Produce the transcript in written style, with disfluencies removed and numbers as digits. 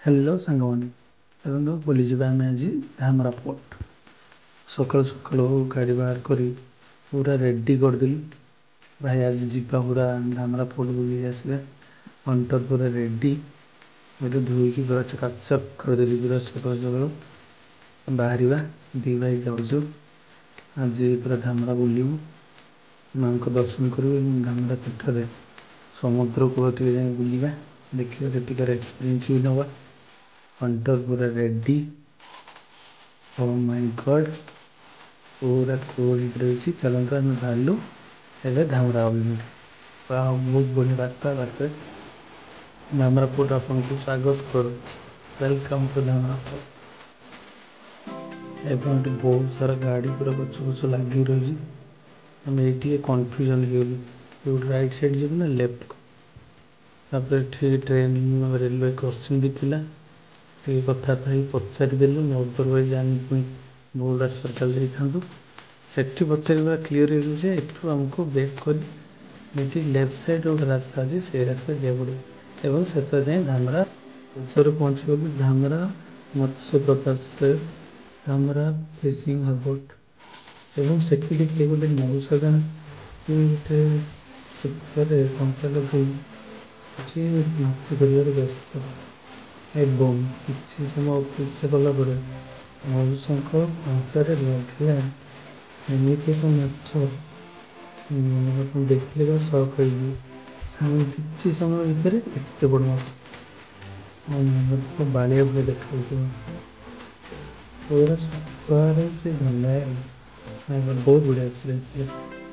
Hello सांगवानी ଦେଖନ୍ତୁ ବୁଲିଯିବା ଆମେ ଆଜି ଧାମରା ପୋର୍ଟ। ସକାଳୁ ସକାଳୁ ଗାଡ଼ି ବାହାର କରି ପୁରା ରେଡ଼ି କରିଦେଲୁ। ଭାଇ ଆଜି ଯିବା ପୁରା ଧାମରା ପୋର୍ଟ ବୁଲିକି ଆସିବା। କଣ୍ଟର ପୁରା ରେଡ଼ି ଏବେ ଧୋଇକି ପୁରା ଚକାଚକ୍ କରିଦେଲି ପୁରା ସକାଳୁ ସକାଳୁ ବାହାରିବା। ଦି ଭାଇ ଯାଉଛୁ ଆଜି ପୁରା ଧାମରା ବୁଲିବୁ, ମାଆଙ୍କ ଦର୍ଶନ କରିବୁ ଏବଂ ଧାମରା ପୀଠରେ ସମୁଦ୍ର କୂଳ ଟିକେ ଯାଇ ବୁଲିବା, ଦେଖିବା ସେଠିକାର ଏକ୍ସପିରିଏନ୍ସ ବି ନେବା। କଣ୍ଟର पूरा रेडी। ओ माय गॉड पूरा कूल रही। चलते आम बाहर एवं धामरा अभिमुखे बहुत बढ़िया रास्ता बाटे धामरा पोर्ट आपको स्वागत कर वेलकम टू धामरा पोर्ट। एवं बहुत सारा गाड़ी पूरा पछ पछ लगी रही। आम ये कन्फ्यूजन हो राइट साइड जीव ना लेफ्ट को तापर ट्रेन रेलवे क्रॉसिंग भी थिला कथबार्ता ही पचारिदेलु नौतर भाई जानी पुणी भूल रास्ता चल जाता से पचार पूरा क्लीयर हो आमको बैक कर लेफ्ट साइड गोटे रास्ता अच्छे से रास्ता जाए पड़े और शेष जाए धामरा शेष पहुँच गलु धामरा मत्स्य प्रकाश धामरा फिशिंग हार्बर एवं से गोटे मऊसा गाँ गोटे कंटा लगे माछ धरवे व्यस्त एवं किसी समय अपेक्षा कलापर मऊसा कंटार लगे एमती एक माछ देखिले तो शौक कि समय भितर एत बड़ माछ बाड़िया भाई देखा पूरा सुखा बहुत बढ़िया।